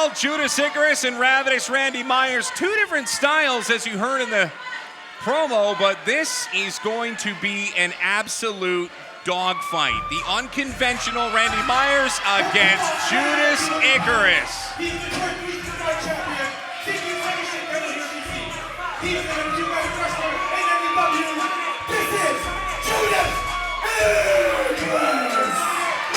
Well, Judas Icarus and Ravenous Randy Myers, two different styles as you heard in the promo, but this is going to be an absolute dogfight. The unconventional Randy Myers against Judas Icarus. He's the Turkish Tonight Champion. He's the Turkish WBC. He's the number 2 ranked wrestler in NEW. This is Judas Icarus.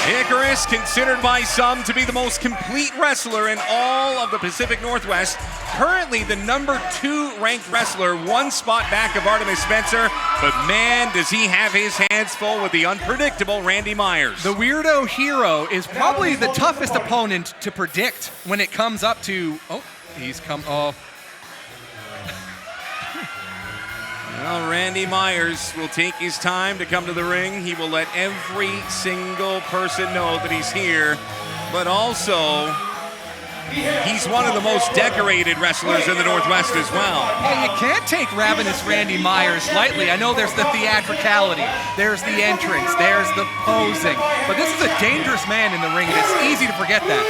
Icarus, considered by some to be the most complete wrestler in all of the Pacific Northwest, currently the number 2 ranked wrestler, one spot back of Artemis Spencer, but man, does he have his hands full with the unpredictable Randy Myers. The Weirdo Hero is probably the toughest opponent to predict when it comes up to, Well, Randy Myers will take his time to come to the ring. He will let every single person know that he's here, but also he's one of the most decorated wrestlers in the Northwest as well. Hey, you can't take Ravenous Randy Myers lightly. I know there's the theatricality, there's the entrance, there's the posing, but this is a dangerous man in the ring, and it's easy to forget that.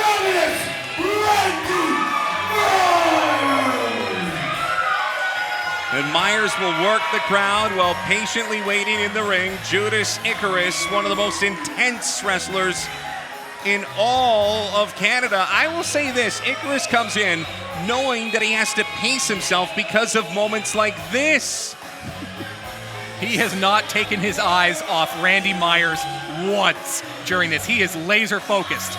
And Myers will work the crowd while patiently waiting in the ring. Judas Icarus, one of the most intense wrestlers in all of Canada. I will say this, Icarus comes in knowing that he has to pace himself because of moments like this. He has not taken his eyes off Randy Myers once during this. He is laser focused.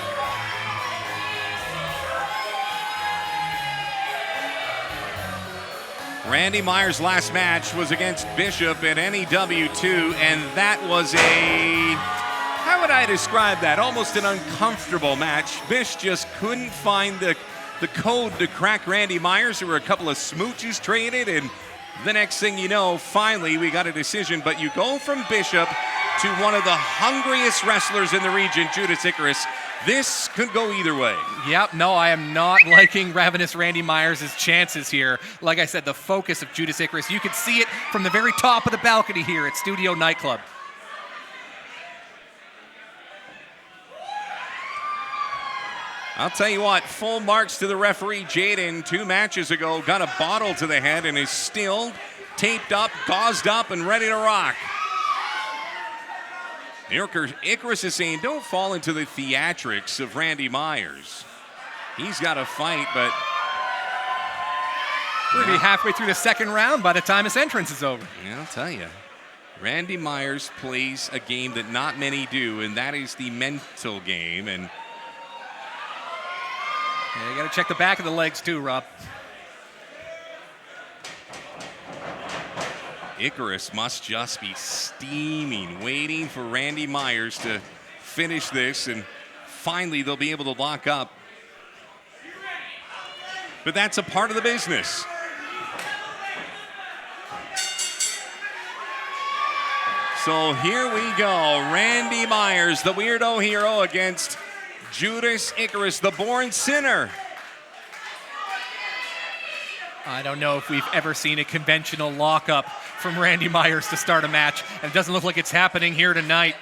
Randy Myers' last match was against Bishop at NEW 2, and that was how would I describe that? Almost an uncomfortable match. Bish just couldn't find the code to crack Randy Myers. There were a couple of smooches traded, and the next thing you know, finally we got a decision. But you go from Bishop to one of the hungriest wrestlers in the region, Judas Icarus. This could go either way. Yep, no, I am not liking Ravenous Randy Myers' chances here. Like I said, the focus of Judas Icarus, you could see it from the very top of the balcony here at Studio Nightclub. I'll tell you what, full marks to the referee, Jaden, 2 matches ago, got a bottle to the head and is still taped up, gauzed up, and ready to rock. Icarus is saying, don't fall into the theatrics of Randy Myers. He's got to fight, but we'll be halfway through the second round by the time his entrance is over. Yeah, I'll tell you. Randy Myers plays a game that not many do, and that is the mental game. And yeah, you got to check the back of the legs too, Rob. Icarus must just be steaming, waiting for Randy Myers to finish this, and finally they'll be able to lock up. But that's a part of the business. So here we go. Randy Myers, the Weirdo Hero, against Judas Icarus, the born sinner. I don't know if we've ever seen a conventional lockup from Randy Myers to start a match, and it doesn't look like it's happening here tonight.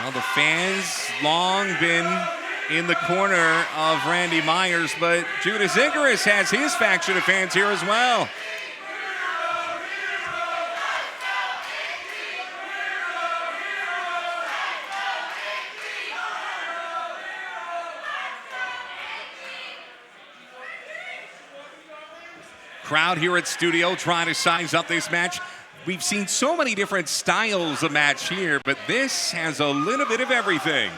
Well, the fans long been in the corner of Randy Myers, but Judas Icarus has his faction of fans here as well. Crowd here at Studio trying to size up this match. We've seen so many different styles of match here, but this has a little bit of everything.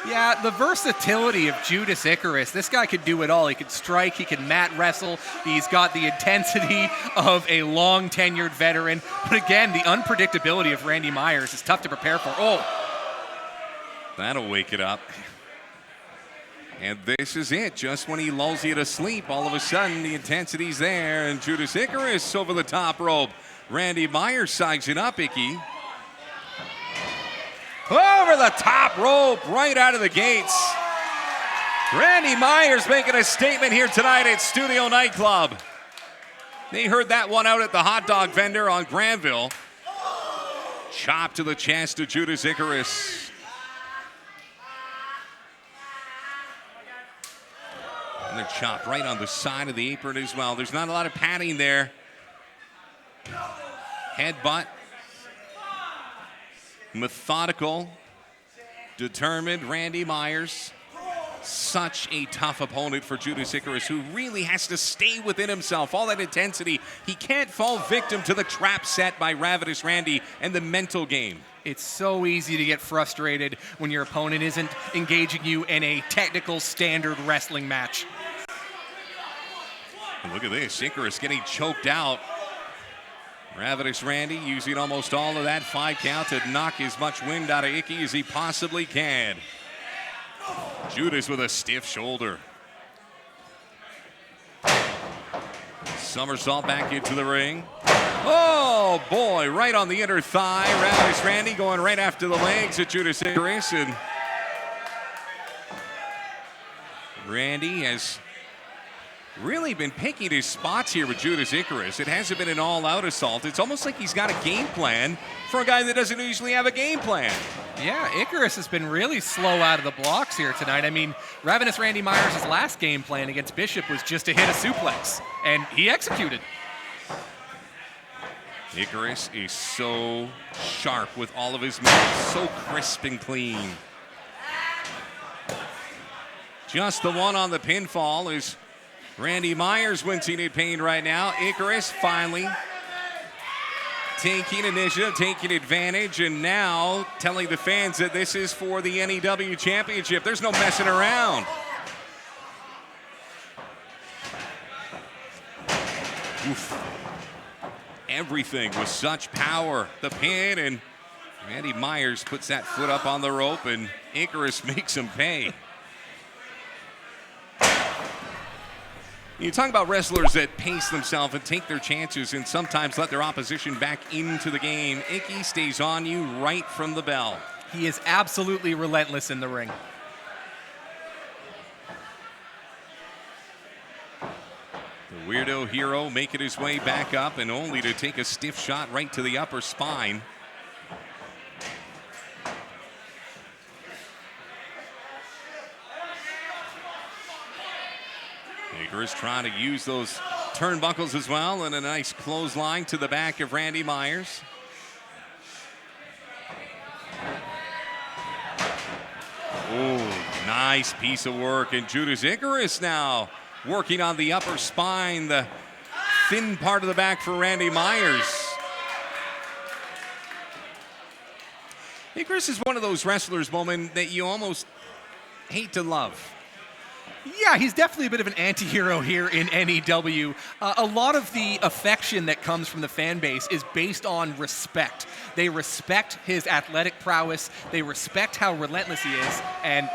Yeah, the versatility of Judas Icarus. This guy could do it all. He could strike, he could mat wrestle. He's got the intensity of a long-tenured veteran. But again, the unpredictability of Randy Myers is tough to prepare for. Oh! That'll wake it up. And this is it. Just when he lulls you to sleep, all of a sudden the intensity's there, and Judas Icarus over the top rope. Randy Myers sizes it up, Icky. Over the top rope, right out of the gates. Randy Myers making a statement here tonight at Studio Nightclub. They heard that one out at the hot dog vendor on Granville. Chop to the chest of Judas Icarus. And a chop right on the side of the apron as well. There's not a lot of padding there. Headbutt. Methodical, determined Randy Myers. Such a tough opponent for Judas Icarus, who really has to stay within himself. All that intensity. He can't fall victim to the trap set by Ravenous Randy and the mental game. It's so easy to get frustrated when your opponent isn't engaging you in a technical standard wrestling match. And look at this, Icarus getting choked out. Ravenous Randy using almost all of that 5 count to knock as much wind out of Icky as he possibly can. Judas with a stiff shoulder. Somersault back into the ring. Oh boy, right on the inner thigh. Ravenous Randy going right after the legs of Judas Icarus. And Randy has really been picking his spots here with Judas Icarus. It hasn't been an all-out assault. It's almost like he's got a game plan for a guy that doesn't usually have a game plan. Yeah, Icarus has been really slow out of the blocks here tonight. I mean, Ravenous Randy Myers' last game plan against Bishop was just to hit a suplex, and he executed. Icarus is so sharp with all of his moves, so crisp and clean. Just the one on the pinfall is Randy Myers wincing in pain right now. Icarus finally taking initiative, taking advantage, and now telling the fans that this is for the NEW Championship. There's no messing around. Oof. Everything with such power. The pin, and Randy Myers puts that foot up on the rope, and Icarus makes him pay. You talk about wrestlers that pace themselves and take their chances and sometimes let their opposition back into the game. Icky stays on you right from the bell. He is absolutely relentless in the ring. The Weirdo Hero making his way back up, and only to take a stiff shot right to the upper spine. Icarus trying to use those turnbuckles as well, and a nice clothesline to the back of Randy Myers. Oh, nice piece of work. And Judas Icarus now working on the upper spine, the thin part of the back for Randy Myers. Icarus is one of those wrestlers, Bowman, that you almost hate to love. Yeah, he's definitely a bit of an anti-hero here in NEW. A lot of the affection that comes from the fan base is based on respect. They respect his athletic prowess. They respect how relentless he is. And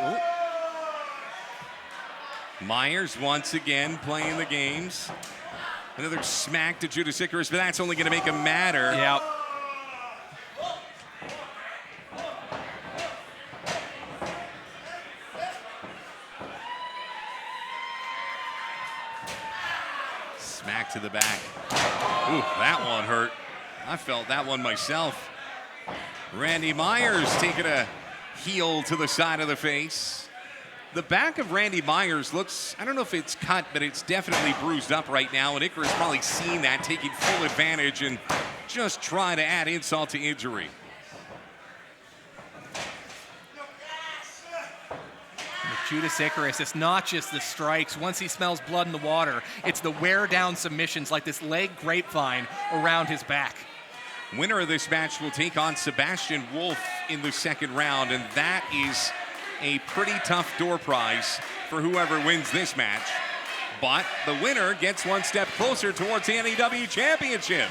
Myers once again playing the games. Another smack to Judas Icarus, but that's only going to make him madder. yeah. Smack to the back. Ooh, that one hurt. I felt that one myself. Randy Myers taking a heel to the side of the face. The back of Randy Myers looks, I don't know if it's cut, but it's definitely bruised up right now. And Icarus probably seen that, taking full advantage and just trying to add insult to injury. Judas Icarus, it's not just the strikes. Once he smells blood in the water, it's the wear-down submissions like this leg grapevine around his back. Winner of this match will take on Sebastian Wolf in the second round, and that is a pretty tough door prize for whoever wins this match. But the winner gets one step closer towards the NEW Championship.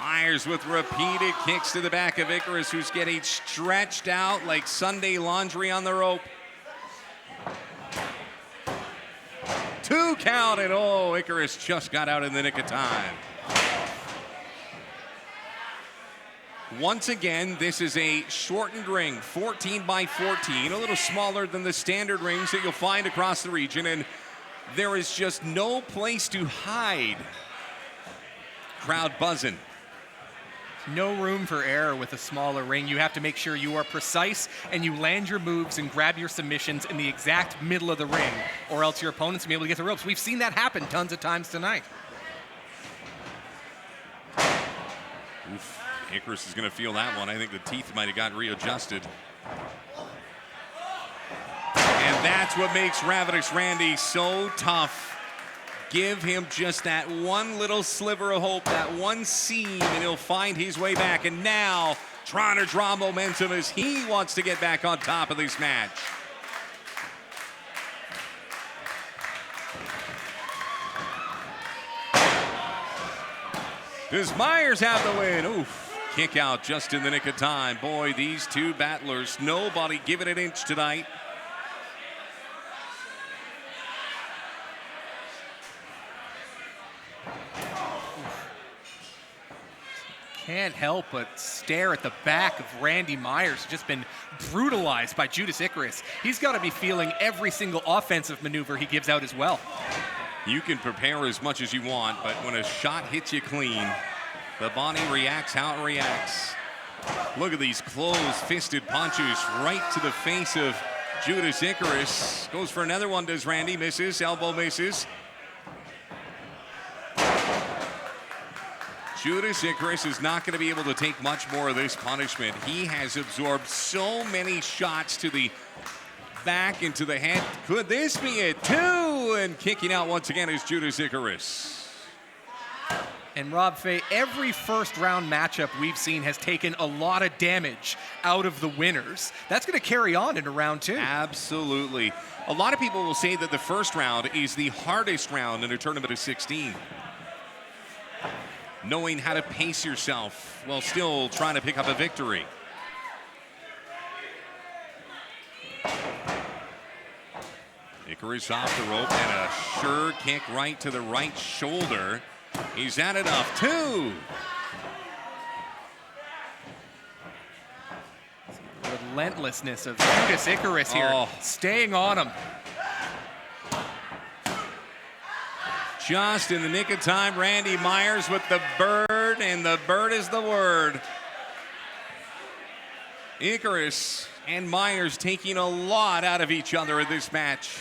Myers with repeated kicks to the back of Icarus, who's getting stretched out like Sunday laundry on the rope. 2 count, and oh, Icarus just got out in the nick of time. Once again, this is a shortened ring, 14 by 14, a little smaller than the standard rings that you'll find across the region. And There is just no place to hide. Crowd buzzing. No room for error with a smaller ring. You have to make sure you are precise and you land your moves and grab your submissions in the exact middle of the ring, or else your opponents will be able to get the ropes. We've seen that happen tons of times tonight. Oof. Icarus is going to feel that one. I think the teeth might have got readjusted. And that's what makes Ravenous Randy so tough. Give him just that one little sliver of hope, that one seam, and he'll find his way back. And now, trying to draw momentum as he wants to get back on top of this match. Does Myers have the win? Oof. Kick out just in the nick of time. Boy, these two battlers, nobody giving an inch tonight. Can't help but stare at the back of Randy Myers, just been brutalized by Judas Icarus. He's got to be feeling every single offensive maneuver he gives out as well. You can prepare as much as you want, but when a shot hits you clean, the body reacts how it reacts. Look at these closed-fisted punches right to the face of Judas Icarus. Goes for another one, does Randy. Misses, elbow misses. Judas Icarus is not going to be able to take much more of this punishment. He has absorbed so many shots to the back and to the head. Could this be it? Two! And kicking out once again is Judas Icarus. And Rob Fay, every first round matchup we've seen has taken a lot of damage out of the winners. That's going to carry on into round two. Absolutely. A lot of people will say that the first round is the hardest round in a tournament of 16. Knowing how to pace yourself while still trying to pick up a victory. Icarus off the rope and a sure kick right to the right shoulder. He's had enough. Two. Relentlessness of Judas Icarus here, staying on him. Just in the nick of time, Randy Myers with the bird, and the bird is the word. Icarus and Myers taking a lot out of each other in this match.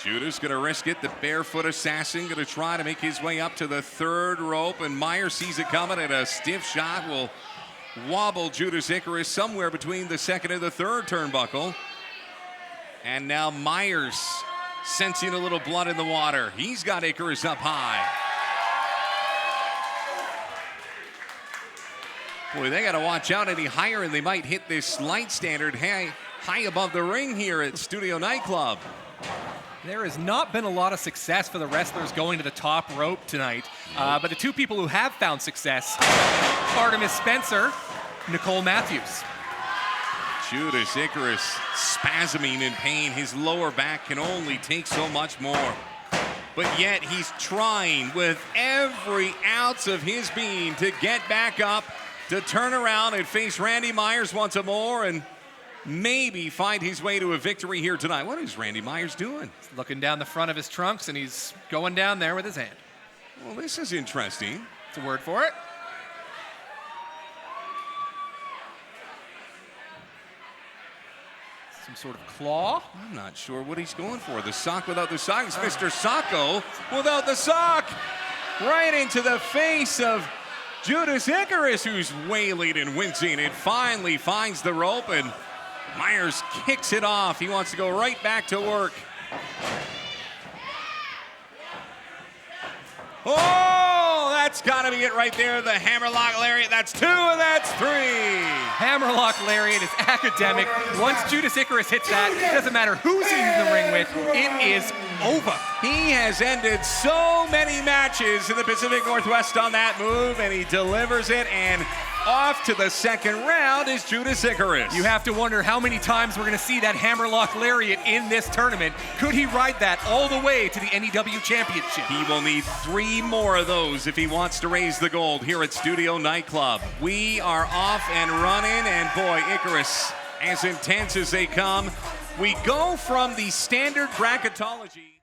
Judas going to risk it. The barefoot assassin going to try to make his way up to the third rope, and Myers sees it coming, and a stiff shot will wobble Judas Icarus somewhere between the second and the third turnbuckle. And now Myers sensing a little blood in the water. He's got Icarus up high. Boy, they got to watch out any higher and they might hit this light standard high above the ring here at Studio Nightclub. There has not been a lot of success for the wrestlers going to the top rope tonight. But the two people who have found success, Artemis Spencer, Nicole Matthews. Judas Icarus spasming in pain. His lower back can only take so much more. But yet he's trying with every ounce of his being to get back up, to turn around and face Randy Myers once more and maybe find his way to a victory here tonight. What is Randy Myers doing? He's looking down the front of his trunks and he's going down there with his hand. Well, this is interesting. It's a word for it. Some sort of claw. I'm not sure what he's going for. The sock without the sock. It's Mr. Socko without the sock. Right into the face of Judas Icarus, who's wailing and wincing. It finally finds the rope, and Myers kicks it off. He wants to go right back to work. Oh, that's got to be it right there. The hammerlock lariat. That's two, and that's three. Hammerlock lariat is academic. Once Judas Icarus hits that, it doesn't matter who's he's in the ring with, it is over. He has ended so many matches in the Pacific Northwest on that move, and he delivers it, and off to the second round is Judas Icarus. You have to wonder how many times we're going to see that hammerlock lariat in this tournament. Could he ride that all the way to the NEW Championship? He will need 3 more of those if he wants to raise the gold here at Studio Nightclub. We are off and running, and boy, Icarus, as intense as they come, We go from the standard bracketology.